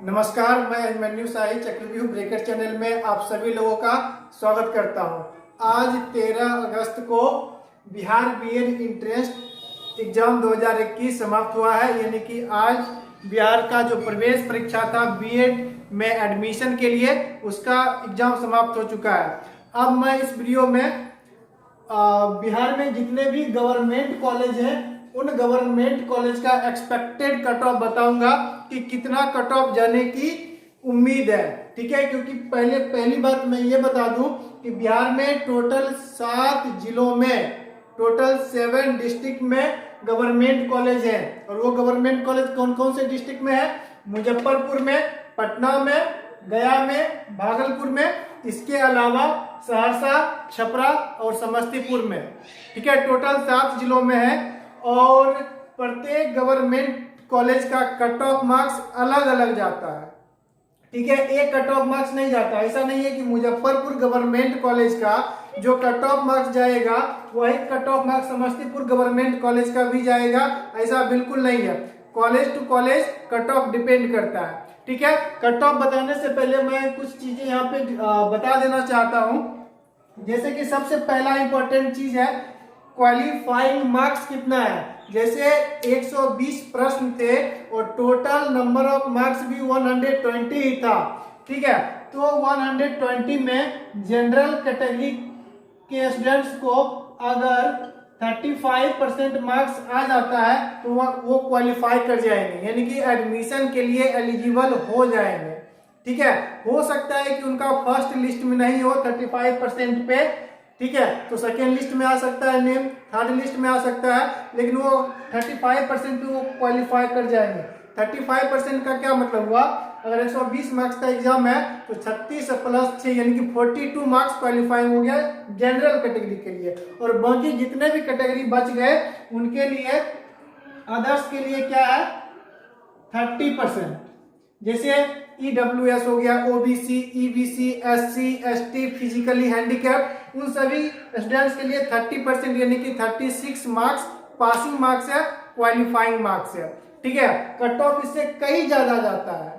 नमस्कार, मैं अभिमन्यु शाही चक्रव्यूह ब्रेकर चैनल में आप सभी लोगों का स्वागत करता हूं। आज 13 अगस्त को बिहार बीएड इंट्रेंस एग्जाम 2021 समाप्त हुआ है। यानी कि आज बिहार का जो प्रवेश परीक्षा था बीएड में एडमिशन के लिए, उसका एग्जाम समाप्त हो चुका है। अब मैं इस वीडियो में बिहार में जितने भी गवर्नमेंट कॉलेज हैं उन गवर्नमेंट कॉलेज का एक्सपेक्टेड कट ऑफ बताऊंगा कि कितना कट ऑफ जाने की उम्मीद है। ठीक है, क्योंकि पहली बात मैं ये बता दूं कि बिहार में टोटल 7 जिलों में टोटल 7 डिस्ट्रिक्ट में गवर्नमेंट कॉलेज है। और वो गवर्नमेंट कॉलेज कौन कौन से डिस्ट्रिक्ट में है? मुजफ्फरपुर में, पटना में, गया में, भागलपुर में, इसके अलावा सहरसा, छपरा और समस्तीपुर में। ठीक है, टोटल 7 जिलों में है। और प्रत्येक गवर्नमेंट कॉलेज का कट ऑफ मार्क्स अलग अलग जाता है। ठीक है, एक कट ऑफ मार्क्स नहीं जाता। ऐसा नहीं है कि मुजफ्फरपुर गवर्नमेंट कॉलेज का जो कट ऑफ मार्क्स जाएगा वही cut off marks Samastipur government college का भी जाएगा, ऐसा बिल्कुल नहीं है। College to college cut off depend करता है। ठीक है, कट ऑफ बताने से पहले मैं कुछ चीजें यहाँ पे बता देना चाहता हूँ। जैसे कि सबसे पहला इंपॉर्टेंट चीज है क्वालिफाइंग मार्क्स कितना है। जैसे 120 प्रश्न थे और टोटल नंबर ऑफ मार्क्स भी 120 ही था। ठीक है, तो 120 में जनरल कैटेगरी के स्टूडेंट्स को अगर 35% मार्क्स आ जाता है तो वो क्वालिफाई कर जाएंगे, यानी कि एडमिशन के लिए एलिजिबल हो जाएंगे। ठीक है, हो सकता है कि उनका फर्स्ट लिस्ट में नहीं हो 35% पे। ठीक है, तो सेकेंड लिस्ट में आ सकता है नेम, थर्ड लिस्ट में आ सकता है, लेकिन वो 35% पे वो क्वालिफाई कर जाएंगे। 35% का क्या मतलब हुआ? अगर 120 मार्क्स का एग्जाम है तो 36 प्लस 6 यानी कि 42 मार्क्स क्वालिफाइंग हो गया जनरल कैटेगरी के लिए। और बाकी जितने भी कैटेगरी बच गए उनके लिए, अदर्स के लिए क्या है? 30%। जैसे EWS हो गया, OBC, EBC, SC, ST, physically handicap, उन सभी स्टूडेंट्स के लिए 30% यानी कि 36 मार्क्स पासिंग मार्क्स है, क्वालिफाइंग मार्क्स है। ठीक है, कट ऑफ इससे कई ज्यादा जाता है।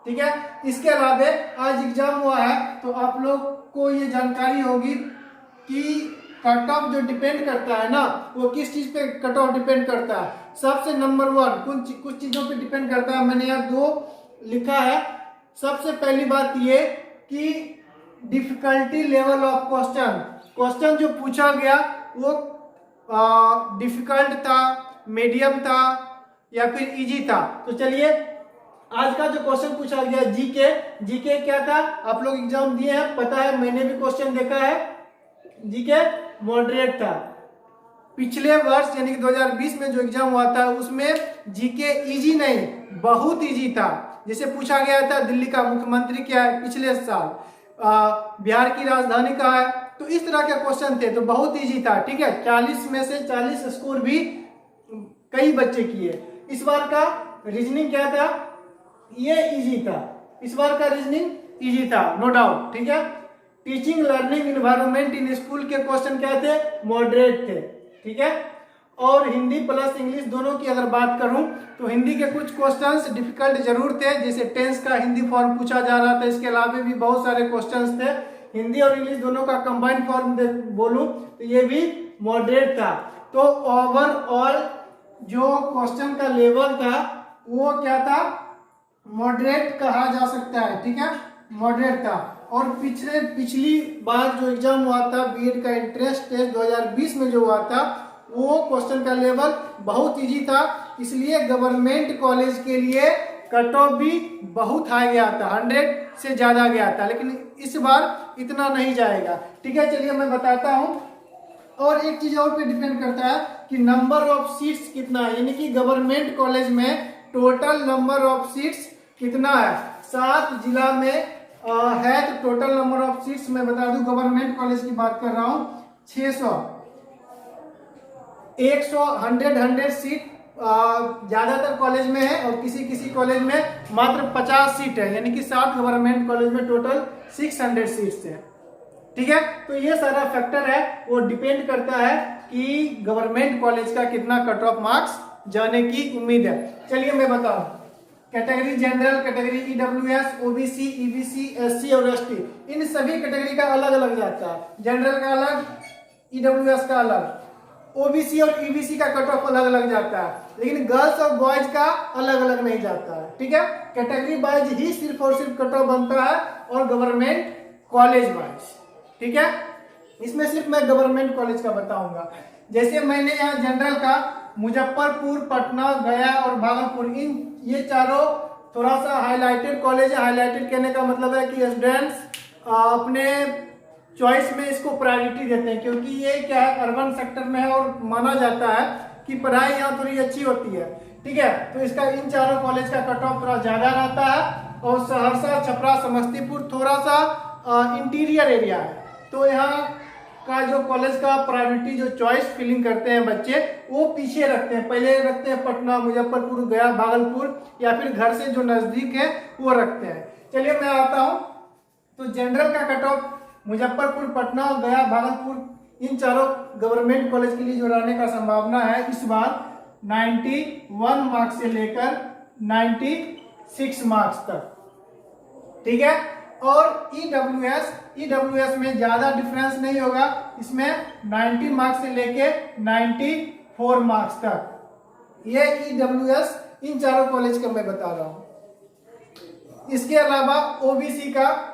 ठीक है, इसके अलावा आज एग्जाम हुआ है तो आप लोग को ये जानकारी होगी कि कट ऑफ जो डिपेंड करता है ना, वो किस चीज पे कट ऑफ डिपेंड करता है। सबसे नंबर 1 कुछ चीजों पे डिपेंड करता है। मैंने यहाँ 2 लिखा है। सबसे पहली बात ये कि डिफिकल्टी लेवल ऑफ क्वेश्चन जो पूछा गया वो डिफिकल्ट था, मीडियम था या फिर इजी था। तो चलिए, आज का जो क्वेश्चन पूछा गया जीके क्या था? आप लोग एग्जाम दिए हैं, पता है, मैंने भी क्वेश्चन देखा है। जीके मॉडरेट था। पिछले वर्ष यानी कि 2020 में जो एग्जाम हुआ था उसमें जीके इजी नहीं, बहुत इजी था। जैसे पूछा गया था दिल्ली का मुख्यमंत्री क्या है पिछले साल, बिहार की राजधानी कहाँ है, तो इस तरह के क्वेश्चन थे, तो बहुत इजी था। ठीक है, 40 में से 40 स्कोर भी कई बच्चे किए। इस बार का रीजनिंग क्या था? ये इजी था। इस बार का रीजनिंग इजी था, नो डाउट। ठीक है, teaching learning environment in school के क्वेश्चन क्या थे? मॉडरेट थे। ठीक है, और हिंदी प्लस इंग्लिश दोनों की अगर बात करूं तो हिंदी के कुछ क्वेश्चंस डिफिकल्ट जरूर थे। जैसे टेंस का हिंदी फॉर्म पूछा जा रहा था, इसके अलावा भी बहुत सारे क्वेश्चंस थे। हिंदी और इंग्लिश दोनों का कंबाइंड फॉर्म बोलूं तो ये भी मॉडरेट था। तो ओवरऑल जो क्वेश्चन का लेवल था वो क्या था? मॉडरेट कहा जा सकता है। ठीक है, मॉडरेट था। और पिछली बार जो एग्जाम हुआ था बीएड का इंट्रेंस टेस्ट 2020 में जो हुआ था वो क्वेश्चन का लेवल बहुत इजी था, इसलिए गवर्नमेंट कॉलेज के लिए कट ऑफ भी बहुत हाई गया था, 100 से ज्यादा गया था। लेकिन इस बार इतना नहीं जाएगा। ठीक है, चलिए मैं बताता हूं। और एक चीज और पे डिपेंड करता है कि नंबर ऑफ सीट्स कितना है, यानी कि गवर्नमेंट कॉलेज में टोटल नंबर ऑफ सीट्स कितना है। 7 जिला में है तो टोटल नंबर ऑफ सीट्स मैं बता दूं, गवर्नमेंट कॉलेज की बात कर रहा हूं, 600 100 सीट ज्यादातर कॉलेज में है और किसी किसी कॉलेज में मात्र 50 सीट है, यानी कि 7 गवर्नमेंट कॉलेज में टोटल 600 सीट्स है। ठीक है, तो ये सारा फैक्टर है, वो डिपेंड करता है कि गवर्नमेंट कॉलेज का कितना कट ऑफ मार्क्स जाने की उम्मीद है। चलिए मैं बताऊं, category general, category EWS, OBC, EBC, SC और एसटी, इन सभी कैटेगरी का अलग अलग जाता है। जनरल का अलग, ईडब्ल्यूएस का अलग, ओबीसी और ईबीसी का कट ऑफ अलग अलग जाता है, लेकिन गर्ल्स और बॉयज का अलग अलग नहीं जाता है। ठीक है, कैटेगरी वाइज ही सिर्फ और सिर्फ कट ऑफ बनता है और गवर्नमेंट कॉलेज वाइज। ठीक है, इसमें सिर्फ मैं गवर्नमेंट कॉलेज का बताऊंगा। जैसे मैंने यहाँ जनरल का मुजफ्फरपुर, पटना, गया और भागलपुर, इन ये चारों थोड़ा सा हाईलाइटेड कॉलेज है। हाईलाइटेड कहने का मतलब है कि स्टूडेंट्स अपने चॉइस में इसको प्रायोरिटी देते हैं, क्योंकि ये क्या है, अर्बन सेक्टर में है और माना जाता है कि पढ़ाई यहाँ थोड़ी अच्छी होती है। ठीक है, तो इसका इन चारों कॉलेज का कट ऑफ थोड़ा ज्यादा रहता है और सहरसा, छपरा, समस्तीपुर थोड़ा सा इंटीरियर एरिया है, तो यहाँ का जो कॉलेज का प्रायोरिटी जो चॉइस फिलिंग करते हैं बच्चे, वो पीछे रखते हैं। पहले रखते हैं पटना, मुजफ्फरपुर, गया, भागलपुर, या फिर घर से जो नजदीक है वो रखते हैं। चलिए मैं आता हूँ, तो जनरल का कट ऑफ मुजफ्फरपुर, पटना, गया, भागलपुर, इन चारों गवर्नमेंट कॉलेज के लिए जो रहने का संभावना है इस बार 91 मार्क्स से लेकर 96 मार्क्स तक। ठीक है, और ईडब्ल्यूएस में ज्यादा डिफरेंस नहीं होगा, इसमें 90 मार्क्स से लेके 94 मार्क्स तक। ये ईडब्ल्यूएस इन चारों कॉलेज का मैं बता रहा हूं। इसके अलावा ओबीसी का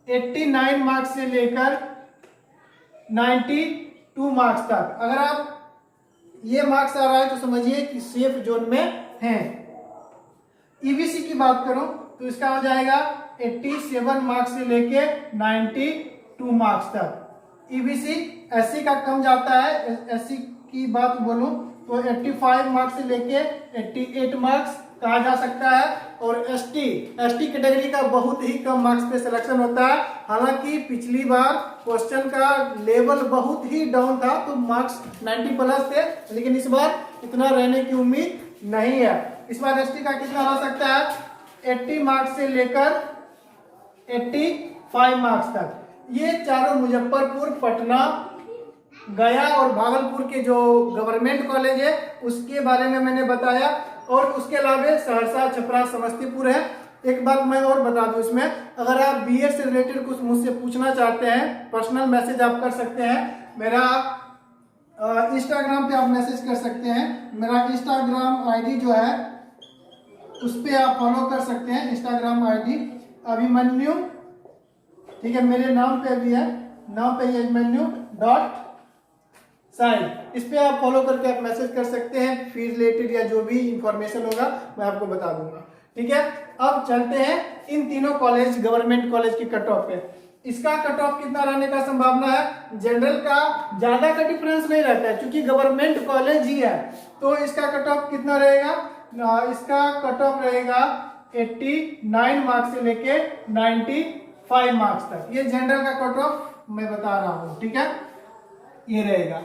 89 मार्क्स से लेकर 92 मार्क्स तक। अगर आप ये मार्क्स आ रहा है तो समझिए कि सेफ जोन में है। ईबीसी की बात करूं तो इसका हो जाएगा 87 मार्क्स से लेके 92 मार्क्स तक। ईबीसी, एससी का कम जाता है। एससी की बात बोलूं तो 85 मार्क्स से लेके 88 मार्क्स कहा जा सकता है। और एसटी कैटेगरी का बहुत ही कम मार्क्स पे सिलेक्शन होता है। हालांकि पिछली बार क्वेश्चन का लेवल बहुत ही डाउन था तो मार्क्स 90 प्लस थे, लेकिन इस बार इतना रहने की उम्मीद नहीं है। इस बार एसटी का कितना रह सकता है, 80 मार्क्स से लेकर 85 मार्क्स तक। ये चारों मुजफ्फरपुर, पटना, गया और भागलपुर के जो गवर्नमेंट कॉलेज है उसके बारे में मैंने बताया। और उसके अलावा सहरसा, छपरा, समस्तीपुर है। एक बात मैं और बता दूं, इसमें अगर आप बीएड से रिलेटेड कुछ मुझसे पूछना चाहते हैं, पर्सनल मैसेज आप कर सकते हैं। मेरा इंस्टाग्राम पे आप मैसेज कर सकते हैं। मेरा इंस्टाग्राम आईडी जो है उस पर आप फॉलो कर सकते हैं। इंस्टाग्राम आईडी अभिमन्यु, ठीक है, मेरे नाम पे भी है, नाम पे अभिमन्यु डॉट साइन। इस पे आप फॉलो करके आप मैसेज कर सकते हैं। फीस रिलेटेड या जो भी इंफॉर्मेशन होगा मैं आपको बता दूंगा। ठीक है, अब चलते हैं इन तीनों कॉलेज, गवर्नमेंट कॉलेज की कट ऑफ पे। इसका कट ऑफ कितना रहने का संभावना है, जनरल का ज्यादा का डिफरेंस नहीं रहता है क्योंकि गवर्नमेंट कॉलेज ही है, तो इसका कट ऑफ कितना रहेगा, इसका कट ऑफ रहेगा 89 मार्क्स से लेके 95 मार्क्स तक। ये जनरल का कट ऑफ मैं बता रहा हूं। ठीक है, ये रहेगा।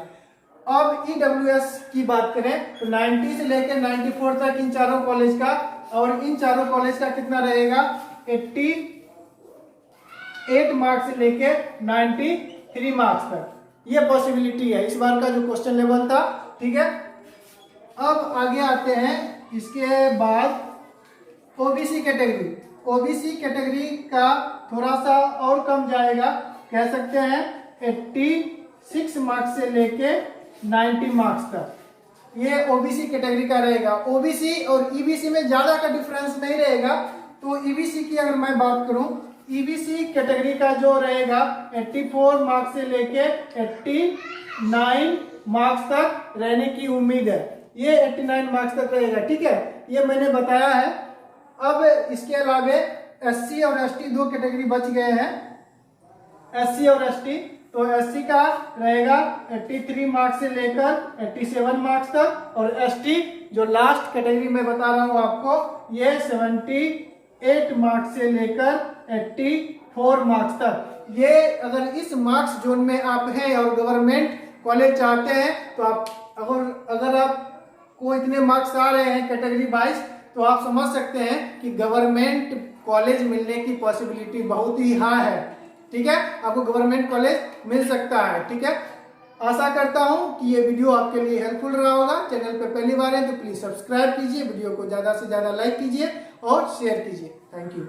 अब ईडब्ल्यूएस की बात करें तो 90 से लेकर 94 तक इन चारों कॉलेज का, और इन चारों कॉलेज का कितना रहेगा, 88 मार्क्स से लेके 93 मार्क्स तक। ये पॉसिबिलिटी है इस बार का जो क्वेश्चन लेवल था। ठीक है, अब आगे आते हैं। इसके बाद ओबीसी कैटेगरी। ओबीसी कैटेगरी का थोड़ा सा और कम जाएगा, कह सकते हैं 86 मार्क्स से लेके 90 मार्क्स तक। ये ओबीसी कैटेगरी का रहेगा। ओबीसी और ईबीसी में ज्यादा का डिफरेंस नहीं रहेगा। तो ईबीसी की अगर मैं बात करूं, ईबीसी कैटेगरी का जो रहेगा 84 मार्क्स से लेके 89 मार्क्स तक रहने की उम्मीद है। ये 89 मार्क्स तक रहेगा। ठीक है, ये मैंने बताया है। अब इसके अलावा एससी और एसटी दो कैटेगरी बच गए हैं, एससी और एसटी। तो एससी का रहेगा 83 मार्क्स से लेकर 87 मार्क्स तक, और एसटी जो लास्ट कैटेगरी में बता रहा हूं आपको, ये 78 मार्क्स से लेकर 84 मार्क्स तक। ये अगर इस मार्क्स जोन में आप हैं और गवर्नमेंट कॉलेज चाहते हैं तो आप अगर आपको इतने मार्क्स आ रहे हैं कैटेगरी वाइज, तो आप समझ सकते हैं कि गवर्नमेंट कॉलेज मिलने की पॉसिबिलिटी बहुत ही हाई है। ठीक है, आपको गवर्नमेंट कॉलेज मिल सकता है। ठीक है, आशा करता हूं कि ये वीडियो आपके लिए हेल्पफुल रहा होगा। चैनल पर पहली बार है तो प्लीज सब्सक्राइब कीजिए, वीडियो को ज़्यादा से ज़्यादा लाइक कीजिए और शेयर कीजिए। Thank you.